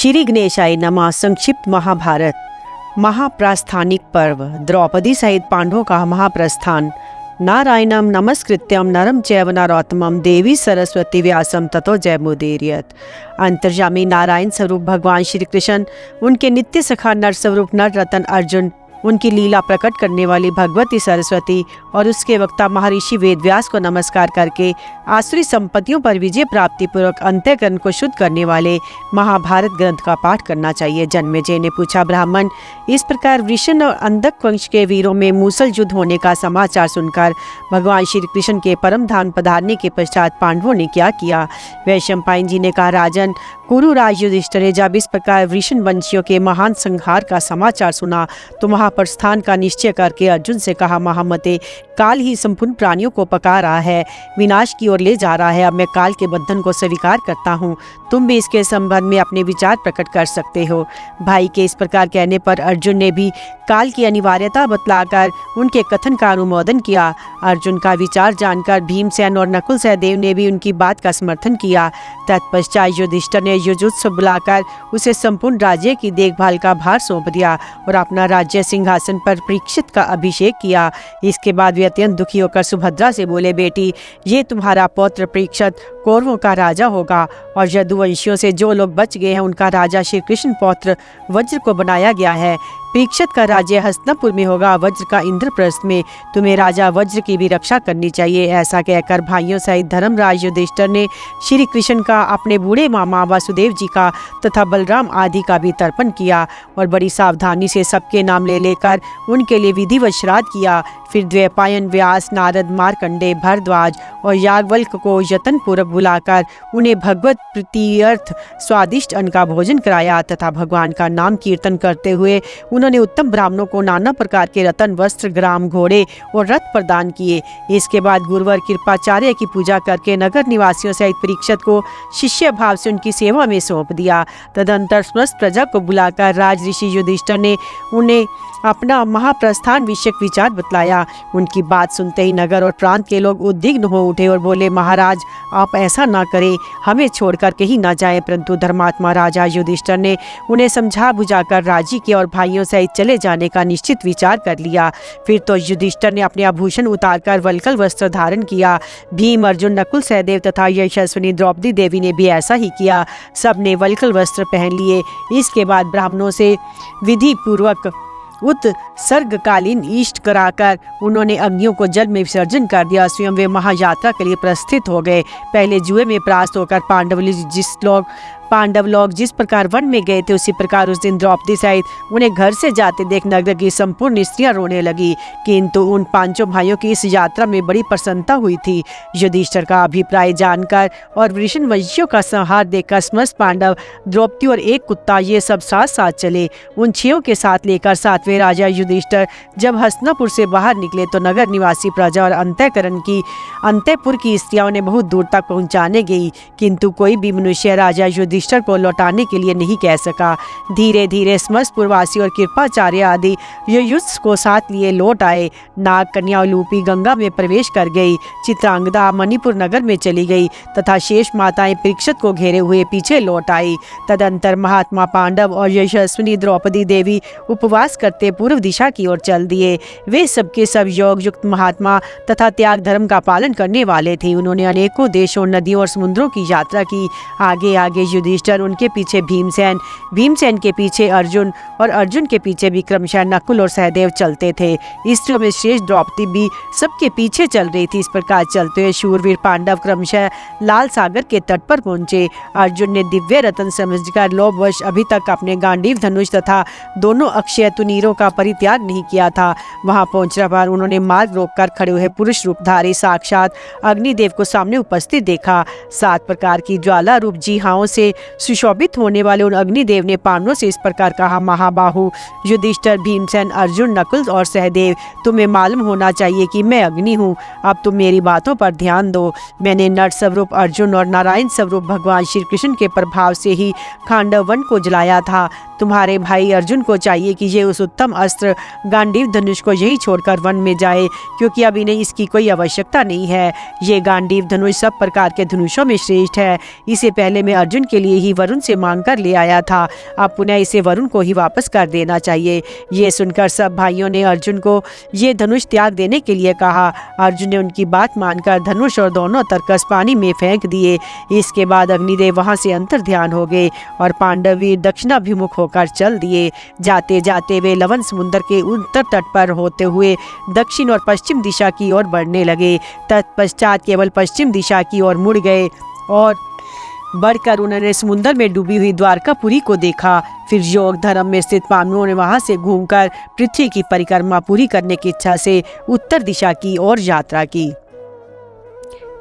श्री गणेशाय नमः। संक्षिप्त महाभारत महाप्रस्थानिक पर्व। द्रौपदी सहित पांडवों का महाप्रस्थान। नारायणं नमस्कृत्यं नरं चैव नरोत्तमं देवी सरस्वती व्यासं ततो जयमुदीरयेत्। अंतर्यामी नारायण स्वरूप भगवान श्री कृष्ण, उनके नित्य सखा नर स्वरूप नर रतन अर्जुन, उनकी लीला प्रकट करने वाली भगवती सरस्वती और उसके वक्ता महर्षि वेदव्यास को नमस्कार करके आसुरी संपत्तियों पर विजय प्राप्ति पूर्वक अंतःकरण को शुद्ध करने वाले महाभारत ग्रंथ का पाठ करना चाहिए। जन्मेजय ने पूछा, ब्राह्मण, इस प्रकार वृषण और अंधक वंश के वीरों में मूसल युद्ध होने का समाचार सुनकर भगवान श्री कृष्ण के परम धाम पधारने के पश्चात पांडवों ने क्या किया? वैशंपायन जी ने कहा, राजन, कुरुराज युधिष्ठिर ने जब इस प्रकार वृषण वंशियों के महान संहार का समाचार सुना तो महाप्रस्थान का निश्चय करके अर्जुन से कहा, महामते, काल ही संपूर्ण प्राणियों को पका रहा है, विनाश की ओर ले जा रहा है। अब मैं काल के बंधन को स्वीकार करता हूँ। तुम भी इसके संबंध में अपने विचार प्रकट कर सकते हो। भाई के इस प्रकार कहने पर अर्जुन ने भी काल की अनिवार्यता बतलाकर उनके कथन का अनुमोदन किया। अर्जुन का विचार जानकर भीमसेन और नकुल सहदेव ने भी उनकी बात का समर्थन किया। तत्पश्चात युधिष्ठिर ने युयुत्सु बुलाकर उसे संपूर्ण राज्य की देखभाल का भार सौंप दिया और अपना राज्य सिंहासन पर परीक्षित का अभिषेक किया। इसके बाद वे अत्यंत दुखी होकर सुभद्रा से बोले, बेटी, ये तुम्हारा पौत्र परीक्षित कौरवों का राजा होगा और यदुवंशियों से जो लोग बच गए हैं उनका राजा श्री कृष्ण पौत्र वज्र को बनाया गया है। परीक्षित का राज्य हस्तिनापुर में होगा, वज्र का इंद्रप्रस्थ में। तुम्हें राजा वज्र की भी रक्षा करनी चाहिए। ऐसा कहकर भाइयों सहित धर्मराज युधिष्ठिर ने श्री कृष्ण का, अपने बूढ़े मामा वासुदेव जी का तथा बलराम आदि का भी तर्पण किया और बड़ी सावधानी से सबके नाम ले लेकर उनके लिए विधिवत श्राद्ध किया। फिर द्वैपायन, व्यास, नारद, मार्कंडे, भरद्वाज और याज्ञवल्क्य को यत्न पूर्वक बुलाकर उन्हें भगवत प्रीत्यर्थ स्वादिष्ट अन्न का भोजन कराया तथा भगवान का नाम कीर्तन करते हुए उन्होंने उत्तम ब्राह्मणों को नाना प्रकार के रत्न, वस्त्र, ग्राम, घोड़े और रथ प्रदान किए। इसके बाद गुरुवर कृपाचार्य की पूजा करके नगर निवासियों सहित परीक्षित को शिष्य भाव से उनकी सेवा में सौंप दिया। तदंतर समस्त प्रजा को बुलाकर राज ऋषि युधिष्ठिर ने उन्हें अपना महाप्रस्थान विषयक विचार बतलाया। उनकी बात सुनते ही नगर और प्रांत के लोग उद्विग्न हो उठे और बोले, महाराज, आप ऐसा ना करें, हमें छोड़कर कहीं ना जाएं। परंतु धर्मात्मा राजा युधिष्ठिर ने उन्हें समझा बुझाकर राजी किया और भाइयों सहित चले जाने का निश्चित विचार कर लिया। फिर तो युधिष्ठिर ने अपने आभूषण उतारकर वल्कल वस्त्र धारण किया। भीम, अर्जुन, नकुल सहदेव तथा यशस्विनी द्रौपदी देवी ने भी ऐसा ही किया। सब ने वल्कल वस्त्र पहन लिए। इसके बाद ब्राह्मणों से विधि पूर्वक उत्सर्गकालीन इष्ट कराकर उन्होंने अग्नियों को जल में विसर्जन कर दिया। स्वयं वे महायात्रा के लिए प्रस्थित हो गए। पहले जुए में परास्त होकर पांडव लोग जिस प्रकार वन में गए थे, उसी प्रकार उस दिन द्रौपदी सहित उन्हें घर से जाते देख नगर की संपूर्ण स्त्रियां रोने लगी। किंतु उन पांचों भाइयों की इस यात्रा में बड़ी प्रसन्नता हुई थी। युधिष्ठिर का अभिप्राय जानकर और वृषण वंशियों का संहार देखकर समस्त पांडव, द्रौपदी और एक कुत्ता, ये सब साथ साथ चले। उन छयों के साथ लेकर सातवें राजा युधिष्ठिर जब हस्तिनापुर से बाहर निकले तो नगर निवासी प्रजा और अंतःपुर की स्त्रियों ने बहुत दूर तक पहुंचाने गई, किंतु कोई भी मनुष्य राजा युधिष्ठिर को लौटाने के लिए नहीं कह सका। धीरे धीरे समस्त पुरवासी और कृपाचार्य आदि युयुत्सु को साथ लिए लौट आए। नाग कन्या उलूपी गंगा में प्रवेश कर गई। चित्रांगदा मणिपुर नगर में चली गई तथा शेष माताएं परीक्षित को घेरे हुए पीछे लौट आई। तदंतर महात्मा पांडव और यशस्विनी द्रौपदी देवी उपवास करते पूर्व दिशा की ओर चल दिए। वे सबके सब योग युक्त महात्मा तथा त्याग धर्म का पालन करने वाले थे। उन्होंने अनेकों देशों, नदियों और समुद्रों की यात्रा की। आगे आगे युधिष्ठिर, उनके पीछे भीमसेन के पीछे अर्जुन और अर्जुन के पीछे भी क्रमशः नकुल और सहदेव चलते थे। स्त्रियों में श्रेष्ठ द्रौपदी भी सबके पीछे चल रही थी। इस प्रकार चलते हुए शूरवीर पांडव क्रमशः लाल सागर के तट पर पहुंचे। अर्जुन ने दिव्य रत्न समझकर लोभवश अभी तक अपने गांडीव धनुष तथा दोनों अक्षय तुनीरों का परित्याग नहीं किया था। वहां पहुंचने पर उन्होंने मार्ग रोककर खड़े हुए पुरुष रूपधारी साक्षात अग्निदेव को सामने उपस्थित देखा। 7 प्रकार की ज्वाला रूप जिहाओं से सुशोभित होने वाले उन अग्निदेव ने पांडवों से इस प्रकार कहा, महाबाहु युधिष्ठिर, भीमसेन, अर्जुन, नकुल और सहदेव, तुम्हें मालूम होना चाहिए कि मैं अग्नि हूँ। अब तुम मेरी बातों पर ध्यान दो। मैंने नर स्वरूप अर्जुन और नारायण स्वरूप भगवान श्री कृष्ण के प्रभाव से ही खांडव वन को जलाया था। तुम्हारे भाई अर्जुन को चाहिए कि ये उस उत्तम अस्त्र युधिष्ठिर गांडीव धनुष को यही छोड़कर वन में जाए, क्योंकि अब इन्हें इसकी कोई आवश्यकता नहीं है। ये गांडीव धनुष सब प्रकार के धनुषों में श्रेष्ठ है। इसे पहले मैं अर्जुन के लिए ही वरुण से मांग कर ले आया था, अब पुनः इसे वरुण को ही वापस कर देना चाहिए। ये सुनकर सब भाइयों ने अर्जुन को ये धनुष त्याग देने के लिए कहा। अर्जुन ने उनकी बात मानकर धनुष और दोनों तरकस पानी में फेंक दिए। इसके बाद अग्निदेव वहां से अंतर ध्यान हो गए और पांडव वीर दक्षिणाभिमुख होकर चल दिए। जाते जाते वे लवन समुद्र के उत्तर तट पर होते हुए दक्षिण और पश्चिम दिशा की ओर बढ़ने लगे। तत्पश्चात केवल पश्चिम दिशा की ओर मुड़ गए और बढ़कर उन्होंने समुद्र में डूबी हुई द्वारकापुरी को देखा। फिर योग धर्म में स्थित पांडवों ने वहां से घूमकर पृथ्वी की परिक्रमा पूरी करने की इच्छा से उत्तर दिशा की ओर यात्रा की।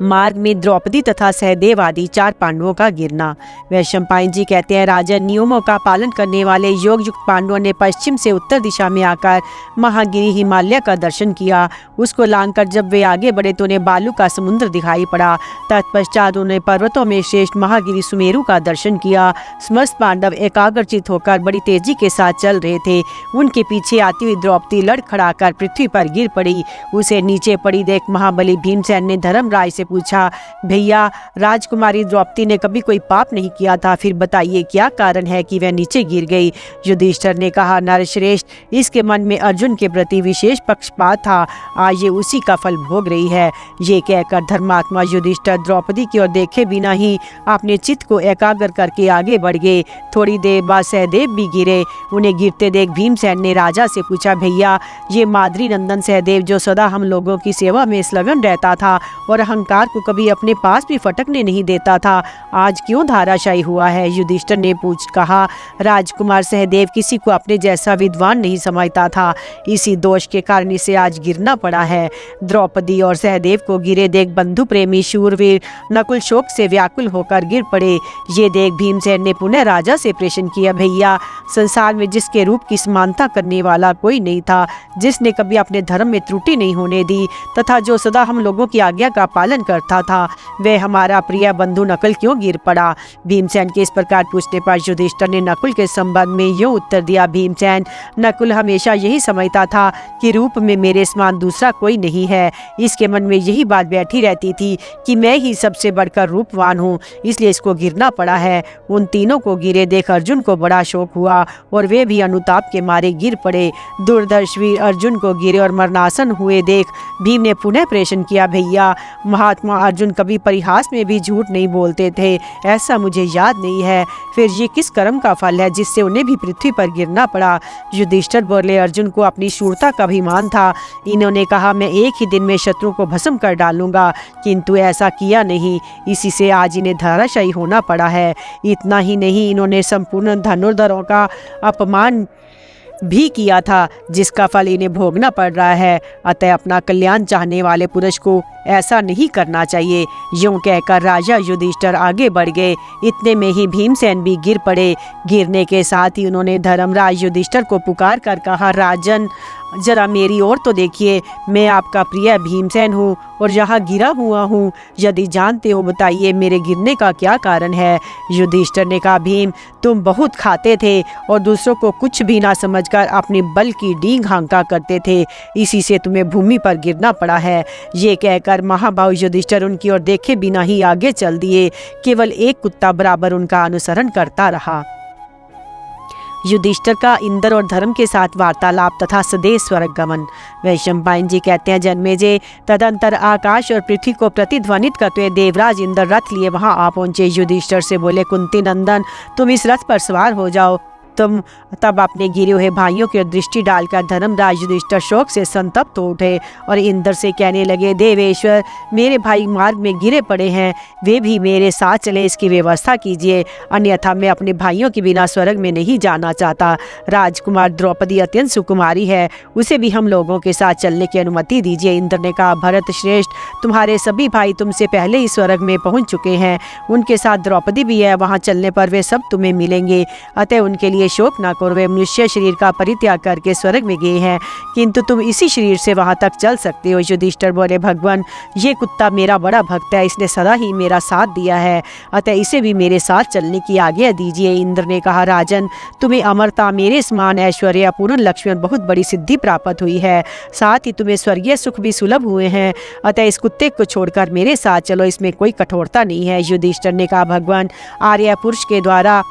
मार्ग में द्रौपदी तथा सहदेव आदि 4 पांडवों का गिरना। वैशंपायन जी कहते हैं, राजन, नियमों का पालन करने वाले योग युक्त पांडवों ने पश्चिम से उत्तर दिशा में आकर महागिरी हिमालय का दर्शन किया। उसको लांघकर जब वे आगे बढ़े तो उन्हें बालू का समुद्र दिखाई पड़ा। तत्पश्चात उन्हें पर्वतों में श्रेष्ठ महागिरी सुमेरु का दर्शन किया। समस्त पांडव एकाग्रचित होकर बड़ी तेजी के साथ चल रहे थे। उनके पीछे आती हुई द्रौपदी लड़खड़ाकर पृथ्वी पर गिर पड़ी। उसे नीचे पड़ी देख महाबली भीमसेन ने धर्मराज से पूछा, भैया, राजकुमारी द्रौपदी ने कभी कोई पाप नहीं किया था, फिर बताइए क्या कारण है कि वह नीचे गिर गई। युधिष्ठिर ने कहा, नरश्रेष्ठ, इसके मन में अर्जुन के प्रति विशेष पक्षपात था, आज ये उसी का फल भोग रही है। ये कहकर धर्मात्मा युधिष्ठिर द्रौपदी की ओर देखे बिना ही अपने चित्त को एकाग्र करके आगे बढ़ गए। थोड़ी देर बाद सहदेव भी गिरे। उन्हें गिरते देख भीमसेन ने राजा से पूछा, भैया, ये माद्री नंदन सहदेव जो सदा हम लोगों की सेवा में संलग्न रहता था और अहंकार को कभी अपने पास भी फटकने नहीं देता था, आज क्यों धाराशायी हुआ है। युधिष्ठिर ने कहा, राजकुमार सहदेव किसी को अपने जैसा विद्वान नहीं समझता था, इसी दोष के कारण इसे आज गिरना पड़ा है। द्रौपदी और सहदेव को गिरे देख बंधु प्रेमी शूरवीर नकुल शोक से व्याकुल होकर गिर पड़े। ये देख भीमसेन ने पुनः राजा से प्रश्न किया, भैया, संसार में जिसके रूप की समानता करने वाला कोई नहीं था, जिसने कभी अपने धर्म में त्रुटि नहीं होने दी तथा जो सदा हम लोगों की आज्ञा का पालन करता था, वह हमारा प्रिय बंधु नकुल क्यों गिर पड़ा। भीमसेन के इस प्रकार पूछने पर युधिष्ठिर ने नकुल के संबंध में यूं उत्तर दिया, भीमसेन, नकुल हमेशा यही समझता था कि रूप में मेरे समान दूसरा कोई नहीं है। इसके मन में यही बात बैठी रहती थी कि मैं ही सबसे बढ़कर रूपवान हूँ, इसलिए इसको गिरना पड़ा है। उन तीनों को गिरे देख अर्जुन को बड़ा शोक हुआ और वे भी अनुताप के मारे गिर पड़े। दुर्धर्ष वीर अर्जुन को गिरे और मरणासन हुए देख भीम ने पुनः प्रश्न किया, भैया, महात्मा अर्जुन कभी परिहास में भी झूठ नहीं बोलते थे, ऐसा मुझे याद नहीं है, फिर ये किस कर्म का फल है जिससे उन्हें भी पृथ्वी पर गिरना पड़ा। युधिष्ठिर बोले, अर्जुन को अपनी शूरता का अभिमान था। इन्होंने कहा, मैं एक ही दिन में शत्रु को भस्म कर डालूंगा, किंतु ऐसा किया नहीं, इसी से आज इन्हें धराशायी होना पड़ा है। इतना ही नहीं, इन्होंने संपूर्ण धनुर्धरों का अपमान भी किया था, जिसका फल इन्हें भोगना पड़ रहा है। अतः अपना कल्याण चाहने वाले पुरुष को ऐसा नहीं करना चाहिए। यूं कहकर राजा युधिष्ठिर आगे बढ़ गए। इतने में ही भीमसेन भी गिर पड़े। गिरने के साथ ही उन्होंने धर्मराज युधिष्ठिर को पुकार कर कहा, राजन, जरा मेरी ओर तो देखिए, मैं आपका प्रिय भीमसेन हूँ और यहाँ गिरा हुआ हूँ। यदि जानते हो बताइए मेरे गिरने का क्या कारण है। युधिष्ठिर ने कहा, भीम, तुम बहुत खाते थे और दूसरों को कुछ भी ना समझकर अपने बल की डींग हांका करते थे, इसी से तुम्हें भूमि पर गिरना पड़ा है। ये कहकर महाबाहु युधिष्ठिर उनकी ओर देखे बिना ही आगे चल दिए। केवल एक कुत्ता बराबर उनका अनुसरण करता रहा। युधिष्ठिर का इंद्र और धर्म के साथ वार्तालाप तथा सदेह स्वर्ग गमन। वैशंपायन जी कहते हैं, जन्मेजय, तदंतर आकाश और पृथ्वी को प्रतिध्वनित करते हुए देवराज इंद्र रथ लिए वहां आ पहुंचे। युधिष्ठिर से बोले, कुंती नंदन, तुम इस रथ पर सवार हो जाओ। तुम तब अपने गिरे हुए भाइयों की दृष्टि डालकर धर्मराज युधिष्ठिर शोक से संतप्त हो उठे और इंद्र से कहने लगे, देवेश्वर, मेरे भाई मार्ग में गिरे पड़े हैं, वे भी मेरे साथ चले, इसकी व्यवस्था कीजिए, अन्यथा मैं अपने भाइयों के बिना स्वर्ग में नहीं जाना चाहता। राजकुमार द्रौपदी अत्यंत सुकुमारी है, उसे भी हम लोगों के साथ चलने की अनुमति दीजिए। इंद्र ने कहा, भरत श्रेष्ठ, तुम्हारे सभी भाई तुमसे पहले ही स्वर्ग में पहुँच चुके हैं, उनके साथ द्रौपदी भी है, वहाँ चलने पर वे सब तुम्हें मिलेंगे, अतः उनके लिए लिए शोक ना करो, वे मनुष्य शरीर का परित्याग करके स्वर्ग में गए हैं, किंतु तुम इसी शरीर से वहां तक चल सकते हो। युधिष्ठिर बोले, भगवान ये कुत्ता मेरा बड़ा भक्त है, इसने सदा ही मेरा साथ दिया है, अतः इसे भी मेरे साथ चलने की आज्ञा दीजिए। इंद्र ने कहा, राजन तुम्हें अमरता, मेरे समान ऐश्वर्य, पूर्ण लक्ष्मण बहुत बड़ी सिद्धि प्राप्त हुई है, साथ ही तुम्हें स्वर्गीय सुख भी सुलभ हुए हैं, अतः इस कुत्ते को छोड़कर मेरे साथ चलो, इसमें कोई कठोरता नहीं है। युधिष्ठिर ने कहा, भगवान आर्य पुरुष के द्वारा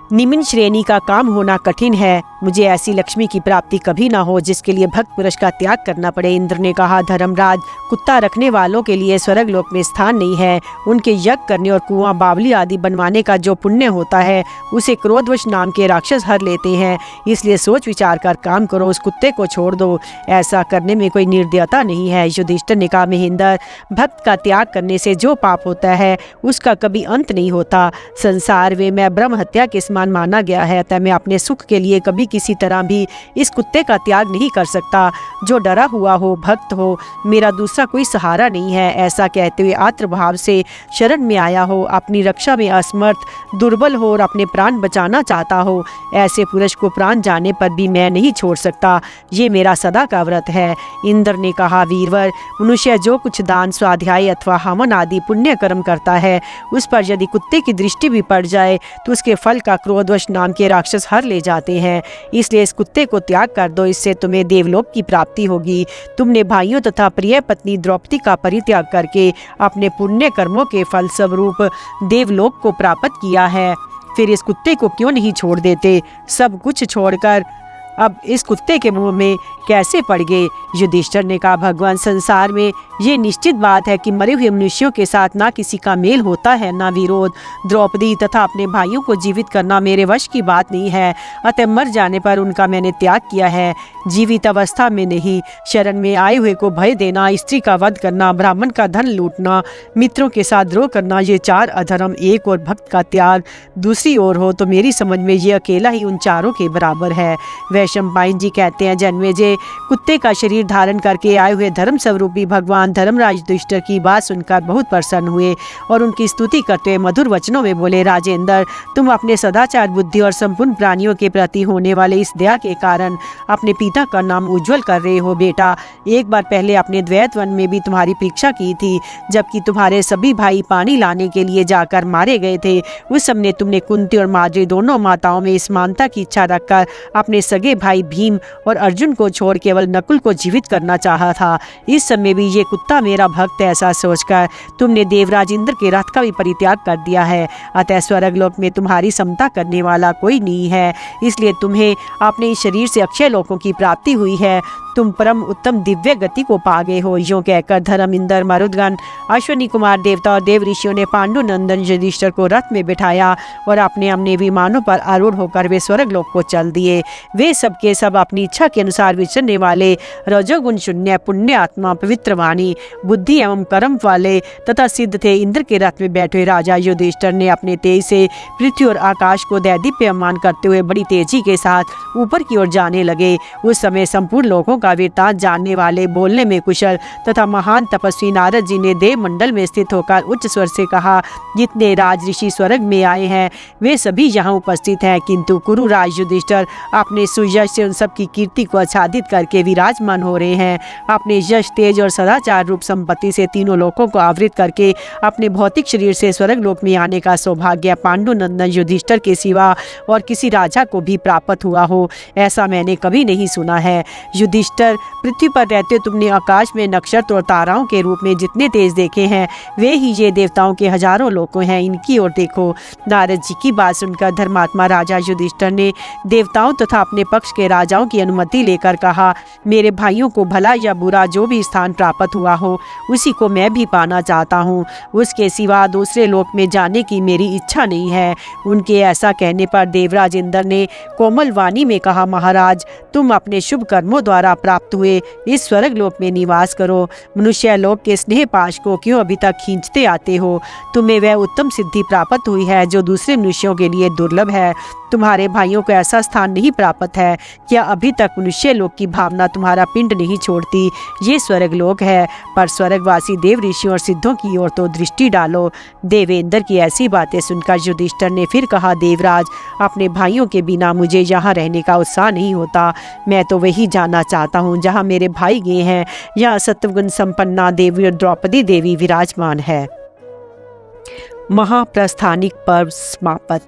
निम्न श्रेणी का काम होना कठिन है, मुझे ऐसी लक्ष्मी की प्राप्ति कभी ना हो जिसके लिए भक्त पुरुष का त्याग करना पड़े। इंद्र ने कहा, धर्मराज कुत्ता रखने वालों के लिए स्वर्ग लोक में स्थान नहीं है, उनके यज्ञ करने और कुआं बावली आदि बनवाने का जो पुण्य होता है उसे क्रोधवश नाम के राक्षस हर लेते हैं, इसलिए सोच विचार कर काम करो, उस कुत्ते को छोड़ दो, ऐसा करने में कोई निर्दयता नहीं है। युधिष्ठिर ने कहा, महेंद्र भक्त का त्याग करने से जो पाप होता है उसका कभी अंत नहीं होता, संसार में मैं ब्रह्म हत्या के समान माना गया है, अतः मैं अपने सुख के लिए कभी किसी तरह भी इस कुत्ते का त्याग नहीं कर सकता। जो डरा हुआ हो, भक्त हो, मेरा दूसरा कोई सहारा नहीं है, ऐसा कहते हुए आर्तभाव से शरण में आया हो, अपनी रक्षा में असमर्थ, दुर्बल हो और अपने प्राण बचाना चाहता हो, ऐसे पुरुष को प्राण जाने पर भी मैं नहीं छोड़ सकता, ये मेरा सदा का व्रत है। इंद्र ने कहा, वीरवर मनुष्य जो कुछ दान, स्वाध्याय अथवा हवन आदि पुण्य कर्म करता है उस पर यदि कुत्ते की दृष्टि भी पड़ जाए तो उसके फल का क्रोधवश नाम के राक्षस हर ले जाते हैं, इसलिए इस कुत्ते को त्याग कर दो, इससे तुम्हें देवलोक की प्राप्ति होगी। तुमने भाइयों तथा प्रिय पत्नी द्रौपदी का परित्याग करके अपने पुण्य कर्मों के फल स्वरूप देवलोक को प्राप्त किया है, फिर इस कुत्ते को क्यों नहीं छोड़ देते? सब कुछ छोड़कर अब इस कुत्ते के मुंह में कैसे पड़ गए? युधिष्ठिर ने कहा, भगवान संसार में ये निश्चित बात है कि मरे हुए मनुष्यों के साथ ना किसी का मेल होता है ना विरोध। द्रौपदी तथा अपने भाइयों को जीवित करना मेरे वश की बात नहीं है, अतः मर जाने पर उनका मैंने त्याग किया है, जीवित अवस्था में नहीं। शरण में आए हुए को भय देना, स्त्री का वध करना, ब्राह्मण का धन लूटना, मित्रों के साथ द्रोह करना, ये चार अधर्म एक और भक्त का त्याग दूसरी ओर हो तो मेरी समझ में ये अकेला ही उन चारों के बराबर है। वैशंपायन जी कहते हैं, जन्मेजय कुत्ते का शरीर धारण करके आए हुए धर्म स्वरूपी भगवान धर्मराज युधिष्ठिर की बात सुनकर बहुत प्रसन्न हुए और उनकी स्तुति करते हुए मधुर वचनों में बोले, राजेंद्र तुम अपने सदाचार बुद्धि और संपूर्ण प्राणियों के प्रति होने वाले इस दया के कारण अपने पिता का नाम उज्जवल कर रहे हो। बेटा, एक बार पहले अपने द्वैत वन में भी तुम्हारी परीक्षा की थी, जबकि तुम्हारे सभी भाई पानी लाने के लिए जाकर मारे गए थे। उस समय तुमने कुंती और माद्री दोनों माताओं में समानता की इच्छा रखकर अपने सगे भाई भीम और अर्जुन को छोड़ केवल नकुल को जीवित करना चाहा था। इस समय भी ये कुत्ता मेरा भक्त है, ऐसा सोचकर तुमने देवराज इंद्र के रथ का भी परित्याग कर दिया है, अतः स्वर्गलोक में तुम्हारी समता करने वाला कोई नहीं है, इसलिए तुम्हें अपने इस शरीर से अक्षय लोकों की प्राप्ति हुई है, तुम परम उत्तम दिव्य गति को पा गए हो। यूं कहकर धर्मेंद्र, मरुदगण, अश्वनी कुमार देवता और देव ऋषियों ने पांडु नंदन युधिष्ठिर को रथ में बिठाया और अपने अपने विमानों पर आरूढ़ होकर वे स्वर्गलोक को चल दिए। वे सबके सब अपनी इच्छा के अनुसार विचरने वाले, रजोगुण शून्य, पुण्य आत्मा, पवित्र वाणी, बुद्धि एवं कर्म वाले तथा सिद्ध थे। इंद्र के रथ में बैठे राजा युधिष्ठिर ने अपने तेज से पृथ्वी और आकाश को दैदीप्यमान करते हुए बड़ी तेजी के साथ ऊपर की ओर जाने लगे। उस समय संपूर्ण लोगों का वृत्तांत जानने वाले, बोलने में कुशल तथा महान तपस्वी नारद जी ने देव मंडल में स्थित होकर उच्च स्वर से कहा, जितने राज ऋषि स्वर्ग में आए हैं वे सभी यहाँ उपस्थित हैं, किंतु कुरु राज युधिष्ठिर अपने सुयश से उन सब की कीर्ति को आच्छादित करके विराजमान हो रहे हैं। अपने यश, तेज और सदाचार रूप संपत्ति से तीनों लोकों को आवृत करके अपने भौतिक शरीर से स्वर्ग लोक में आने का सौभाग्य पांडु नंदन युधिष्ठिर के सिवा और किसी राजा को भी प्राप्त हुआ हो, ऐसा मैंने कभी नहीं सुना है। युधिष्ठिर, पृथ्वी पर रहते तुमने आकाश में नक्षत्र और ताराओं के रूप में जितने तेज देखे हैं वे ही ये देवताओं के हजारों लोकों हैं, इनकी ओर देखो। नारद जी की बात सुनकर धर्मात्मा राजा युधिष्ठिर ने देवताओं तथा अपने पक्ष के राजाओं की अनुमति लेकर कहा, मेरे भाइयों को भला या बुरा जो भी स्थान प्राप्त हुआ हो उसी को मैं भी पाना चाहता हूँ, उसके सिवा दूसरे लोक में जाने की मेरी इच्छा नहीं है। उनके ऐसा कहने पर देवराज इंद्र ने कोमल वाणी में कहा, महाराज तुम अपने शुभ कर्मों द्वारा प्राप्त हुए इस स्वर्ग लोक में निवास करो, मनुष्य लोक के स्नेह पाश को क्यों अभी तक खींचते आते हो? तुम्हें वह उत्तम सिद्धि प्राप्त हुई है जो दूसरे मनुष्यों के लिए दुर्लभ है। तुम्हारे भाइयों को ऐसा स्थान नहीं प्राप्त है। क्या अभी तक मनुष्य लोक की भावना तुम्हारा पिंड नहीं छोड़ती? ये स्वर्ग लोक है, पर स्वर्गवासी देव ऋषियों और सिद्धों की ओर तो दृष्टि डालो। देवेंद्र की ऐसी बातें सुनकर युधिष्ठिर ने फिर कहा, देवराज, अपने भाइयों के बिना मुझे यहाँ रहने का उत्साह नहीं होता। मैं तो वही जाना चाहता हूँ जहाँ मेरे भाई गए हैं। यहाँ सत्वगुण संपन्ना देवी और द्रौपदी देवी विराजमान है। महाप्रस्थानिक पर्व समाप्त।